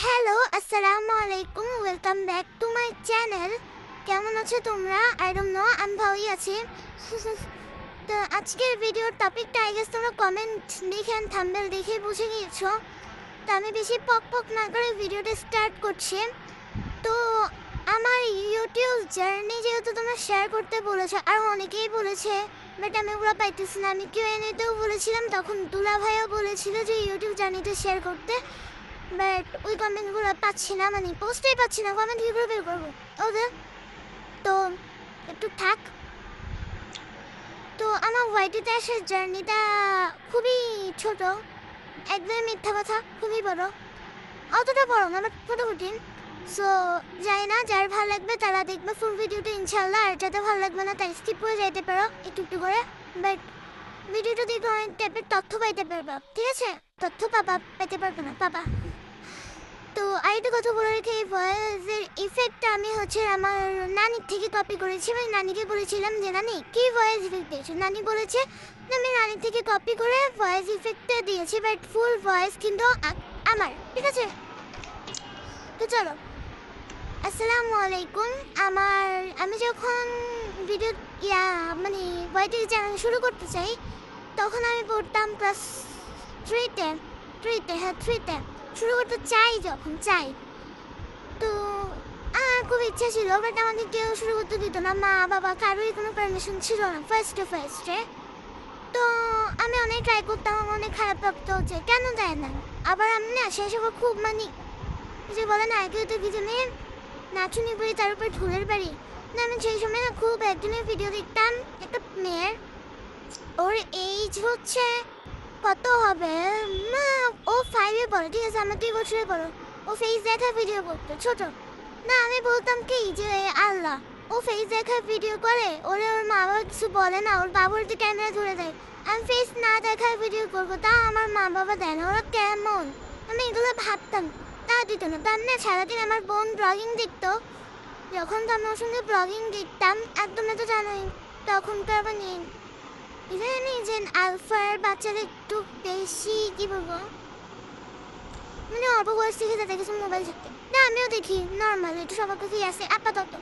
Hello, আসসালামু আলাইকুম। Welcome back to my channel. কেমন আছো তোমরা? আই ডোন্ট নো, আমি ভালোই আছি। তো আজকের ভিডিওর টপিকটা আই গেস তোমরা কমেন্ট দেখে থাম্বনেল দেখে বুঝে গিয়েছো। তো আমি বেশি পক পক না করে ভিডিওটা স্টার্ট করছি। তো আমার ইউটিউব জার্নি যেহেতু তোমরা শেয়ার করতে বলেছো, আর অনেকেই বলেছে, বাট আমি ওগুলো পাইতেছি না। আমি কিউএনএতেও বলেছিলাম, তখন দুলা ভাইও বলেছিল যে ইউটিউব জার্নিটা শেয়ার করতে, বাট ওই কমেন্টগুলো পাচ্ছি না, মানে পোস্টেই পাচ্ছি না। কমেন্ট কীভাবে বের করবো ওদের? তো একটু থাক। তো আমার ওয়াইটিতে আসার জার্নিটা খুবই ছোট, একদমই মিথ্যা কথা, খুবই বড়। অতটা বড় না, বাট মোটামুটি। সো যাই না, যার ভালো লাগবে তারা দেখবে ফুল ভিডিওটা ইনশাল্লাহ, আর যাতে ভালো লাগবে না তাই স্কিপ করে যাইতে পারো একটু একটু করে। বাট ভিডিওটা দেখে অনেক টাইপের তথ্য পাইতে পারবা, ঠিক আছে? তথ্য পাবা, পেতে পারবে না, পাবা। তো আরেকটা কথা বলে রেখে, এই ভয়েসের ইফেক্টটা আমি আমার নানির থেকে কপি করেছি। আমি নানিকে বলেছিলাম যে নানি কি ভয়েস ইফেক্ট দিয়েছো, নানি বলেছে যে আমি নানির থেকে কপি করে ভয়েস ইফেক্টটা দিয়েছি, বাট ফুল ভয়েস কিন্তু আমার, ঠিক আছে? তো চলো, আসসালামু আলাইকুম। আমি যখন ভিডিও মানে ভয়েস চ্যানেল শুরু করতে চাই, তখন আমি পড়তাম ক্লাস থ্রিতে শুরু করতে চাই। তো আমার খুব ইচ্ছা ছিল, বাট আমাকে কেউ শুরু করতে দিত না, মা বাবা কারোরই কোনো পারমিশন ছিল না ফার্স্টে। তো আমি অনেক ট্রাই করতাম, আমার অনেক খারাপ লাগতো যে কেন দেয় না। আবার আমি না সেই সময় খুব যে বলে না একে তো পিছনে নাচুনি বাড়ি, তার উপর ঢোলের বাড়ি। না, আমি সেই সময় না খুব একজনের ভিডিও দেখতাম, একটা মেয়ের, ওর এইজ হচ্ছে কত হবে, ও 5-এ পড়ে, ঠিক আছে? আমার 2 বছরে পড়ো। ও ফেস দেখা ভিডিও করতো ছোট। না, আমি বলতাম কি যে আল্লাহ, ও ফেস দেখা ভিডিও করে, ওর মা বাবা কিছু বলে না, ওর বাবার তো ক্যামেরা ধরে দেয়। আমি ফেস না দেখার ভিডিও করবো, তা আমার মা বাবা দেয় না, ওরা কেমন? আমি এগুলো ভাবতাম, তা দিত না। তার না সারাদিন আমার বোন ব্লগিং দেখতো, যখন তো আমি ওর সঙ্গে ব্লগিং দেখতাম, একদম তো জানোই তখনকার মানে জানি যে আলফার বাচ্চাদের একটু বেশি কি বলবো, মানে অল্প বয়স থেকে তাদের কাছে মোবাইল থাকতে। না, আমিও দেখি নর্মাল, এটা সবার কাছেই আছে আপাতত।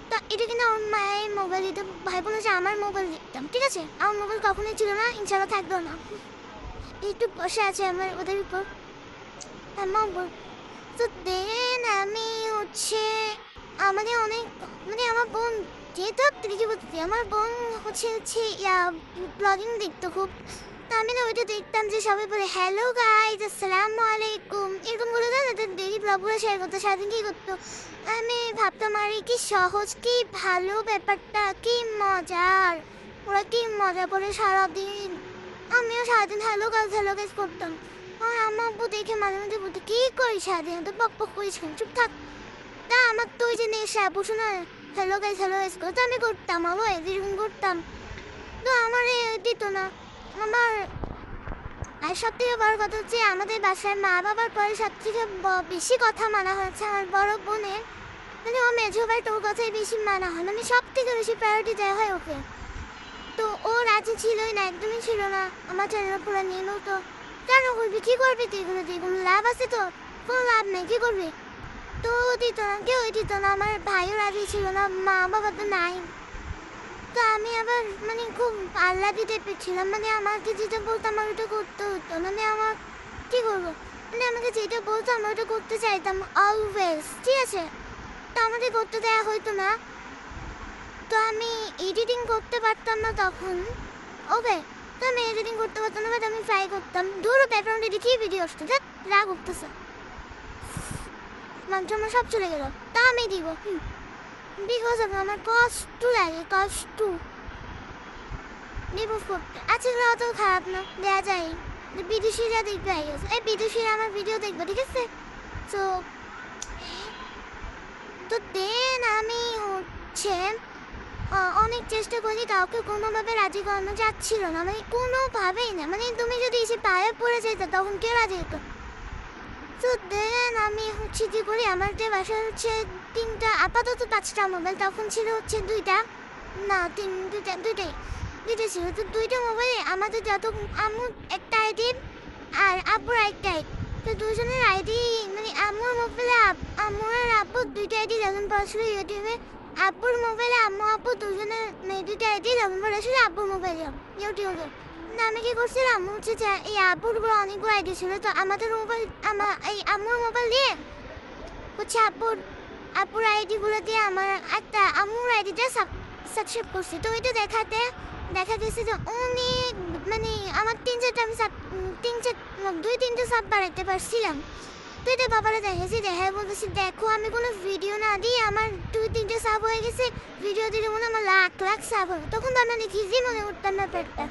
তো এটা কিন্তু আমার মায়ের মোবাইল দিতে, ভাই বোন যে আমার মোবাইল দেখতাম, ঠিক আছে? আমার মোবাইল কখনোই ছিল না, ইনশাল্লাহ থাকবেও না। একটু বসে আছে আমার ওদের উপর আমার উপর। তো দেন আমি আমাদের অনেক, মানে আমার বোন, যেহেতু কি বলতে, আমার বোন হচ্ছে ব্লগিং দেখতো খুব। তা আমি না ওইটা দেখতাম যে সবাই বলে হ্যালো গাইজ, আসসালামু আলাইকুম, এরকম বলে দেয় না, ডেইলি ব্লগগুলো শেয়ার করতো, সারাদিন কী করতো। আমি ভাবতাম আরে কি সহজ, কি ভালো ব্যাপারটা, কি মজার, ওরা কি মজা করে সারাদিন। আমিও সারাদিন হ্যালো গাইজ করতাম। আর আমার আব্বু দেখে মাঝে মাঝে বলতো কি করিস সারাদিন, তো বক বক করিস কেন, চুপ থাক। তা আমার তো ওই যে নেশা, বসে না হ্যালো গাইজ করতো, আমি করতাম, আবার এরকম করতাম। তো আমার দিত না আমার। আর সব থেকে বড় কথা হচ্ছে, আমাদের বাসায় মা বাবার পরে সব থেকে বেশি কথা মানা হয়েছে আমার বড় বোনের, মানে ও মেঝো ভাই, তোর কথাই বেশি মানা হয়, মানে সব থেকে বেশি প্রায়োরিটি দেওয়া হয় ওকে। তো ও রাজি ছিলই না, একদমই ছিল না আমার চ্যানেল খোলা নিয়ে। তো কেন করবি, কী করবি তুই, কোনো লাভ আছে? তো কোনো লাভ নেই, কী করবি? তো দিত না, কেউই দিত না, আমার ভাইও রাজি ছিল না, মা বাবা তো নাই। তো আমি আবার মানে খুব আল্লাহ দিতে পেরেছিলাম, মানে আমাকে যেটা বলতো আমার ওটা করতে হতো, মানে আমার কী করবো, মানে আমাকে যেটা বলতো আমরা ওটা করতে চাইতাম অলওয়েজ, ঠিক আছে? তো আমাকে করতে দেওয়া হইতো না। তো আমি এডিটিং করতে পারতাম না তখন, ওকে? তো আমি এডিটিং করতে পারতাম না, বাট আমি ট্রাই করতাম। ধরো ব্যাকগ্রাউন্ডে দেখি ভিডিও আসতো, দেখ রাগ উঠতেছে, মানুষ আমার সব চলে গেল, তা আমি দিব বিকজ আমার কষ্ট লাগে, কষ্ট রিমুভ করতে। আচ্ছা, অত খারাপ না, দেওয়া যায়। বিদেশিরা দেখবে, আই গেছে এই বিদেশিরা আমার ভিডিও দেখবে, ঠিক আছে? তো তো দেন আমি অনেক চেষ্টা করি, কাউকে কোনোভাবে রাজি করানো যাচ্ছিল না, মানে কোনোভাবেই না। মানে তুমি যদি এসে পায়ে পড়ে যেতে, তখন কেউ রাজি হতো। তো দেন আমি কি করি, আমার যে বাসায় 3টা, আপাতত 5টা মোবাইল, তখন ছিল দুইটা, না দুইটাই ছিল। তো 2টা মোবাইলে আমাদের যত, আম্মু একটা আইডি আর আব্বুর একটা আইডি, তো দুজনের আইডি, মানে আম্মু আম্মু আর আব্বু দুইটা আইডি লগ ইন করেছিল ইউটিউবে। আব্বুর মোবাইলে আম্মু আব্বু দুজনে দুইটা আইডি লগ ইন করেছিল আব্বুর মোবাইলে ইউটিউবে। আমি কি করছিলাম হচ্ছে যে এই আব্বুর অনেকগুলো আইডি ছিল, তো আমাদের মোবাইল এই আম্মুর মোবাইল দিয়ে হচ্ছে আপুর আইডিগুলো দিয়ে আমার একটা আম্মুর আইডিটা সাবস্ক্রাইব করছি। তো ওইটা দেখা গেছে যে অনেক মানে আমার দুই তিনটে সাব বাড়াইতে পারছিলাম। তো এটা বাবারা দেখেছি, দেখা বলতেছি দেখো আমি কোনো ভিডিও না দিয়ে আমার 2-3টে সাব হয়ে গেছে, ভিডিও দিলে মনে আমার লাখ সাব হবে। তখন তো আমি নিজেই মনে করতাম ব্যাপারটা।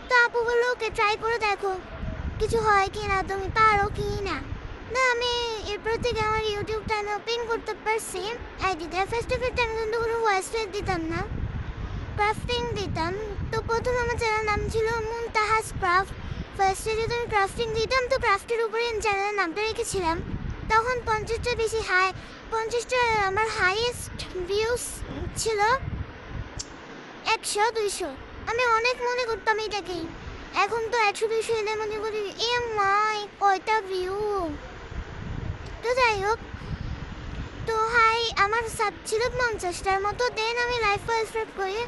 তো আপু বললো ওকে ট্রাই করে দেখো কিছু হয় কি না, তুমি পারো কি না। না আমি এরপর থেকে আমার ইউটিউবটা আমি ওপেন করতে পারছি আইডিতে। ফার্স্ট আমি কিন্তু কোনো ভয়েস দিতাম না, ক্রাফটিং দিতাম। তো প্রথম আমার চ্যানেল নাম ছিল মুনতাহাস ক্রাফট। ফার্স্টে যদি আমি ক্রাফটিং দিতাম তো ক্রাফটের উপরে চ্যানেলের নামটা রেখেছিলাম। তখন 50টা আমার হাইয়েস্ট ভিউজ ছিল 100-200। আমি অনেক মনে করতাম এটাকেই। এখন তো 100-200 এলে মনে করি এ মাই কয়টা ভিউ। তো যাই হোক, তো আমার সাব ছিল 50টার মতো। দেন আমি লাইভ স্টার্ট করি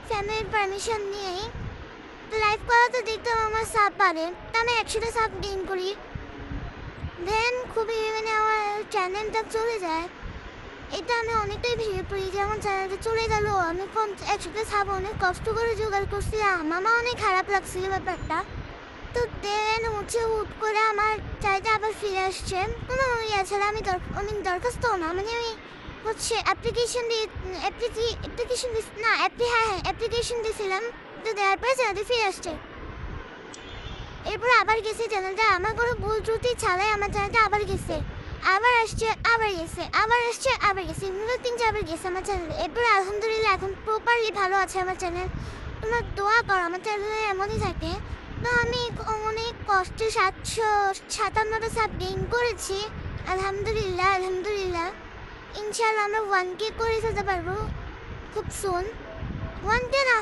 ফ্যামিলির পারমিশন নিয়েই। তো লাইভ করাতে দেখতাম আমার সাব বাড়ে, তো আমি 100টা সাব গেইন করি। দেন খুবই মানে আমার চ্যানেলটা চলে যায়। এটা আমি অনেকটাই ভেঙে পড়ি যে আমার চ্যানেলটা চলে গেল। আমি 100টা সাব অনেক কষ্ট করে জোগাড় করছি, আমার অনেক খারাপ লাগছিল ব্যাপারটা। তো দেন হচ্ছে হুট করে আমার চাইতে আবার ফিরে আসছে। কোনো ইয়ে ছাড়া আমি দরখাস্ত না, মানে আমি হচ্ছে অ্যাপ্লিকেশন দিয়েছিলাম। তো দেওয়ার পরে চ্যানেলটা ফিরে আসছে। এরপর আবার গেছে চ্যানেলটা, আমার কোনো ভুল ত্রুটি ছাড়াই আমার চ্যানেলটা আবার গেছে, আবার আসছে, আবার গেছে, আবার আসছে, আবার গেছে, এগুলো 3-4বার গেছে আমার চ্যানেল। এরপর আলহামদুলিল্লাহ এখন প্রপারলি ভালো আছে আমার চ্যানেল। তোমরা দোয়া করো আমার চ্যানেলে এমনই থাকে। তো আমি অনেক কষ্টে 757টা সাব গেইন করেছি আলহামদুলিল্লাহ। ইনশাআল্লাহ আমরা 1K করে ফেলতে পারবো খুব সুন। 1K না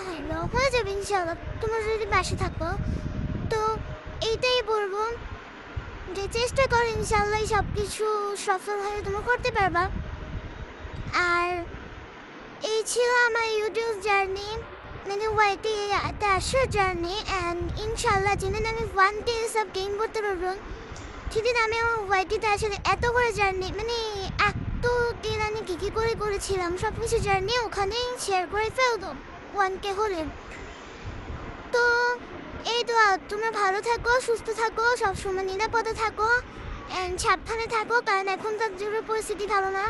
হয়ে যাবে ইনশাআল্লাহ, তোমরা যদি পাশে থাকো। তো এইটাই বলবো যে চেষ্টা করো, ইনশাআল্লাহ সব কিছু সফলভাবে তোমরা করতে পারবা। আর এই ছিল আমার ইউটিউব জার্নি, মানে ওয়াইটিতে আসার জার্নি। অ্যান্ড ইনশাআল্লাহ যেদিন আমি 1K সব গেইন করতে পারবো সেদিন আমি আমার ওয়াইটিতে আসলে এত করে জার্নি, মানে এত দিন আমি কী করেছিলাম সব কিছু জার্নি ওখানেই শেয়ার করে ফেলবো 1K হলে। তো এই তো তোমরা ভালো থাকো, সুস্থ থাকো, সবসময় নিরাপদে থাকো অ্যান্ড সাবধানে থাকো, কারণ এখনকার যুগের পরিস্থিতি ভালো না।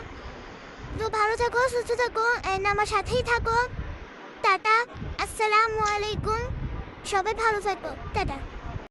তো ভালো থাকো, সুস্থ থাকো অ্যান্ড আমার সাথেই থাকো। টাটা, আসসালামু আলাইকুম, সবাই ভালো থাকো, টাটা।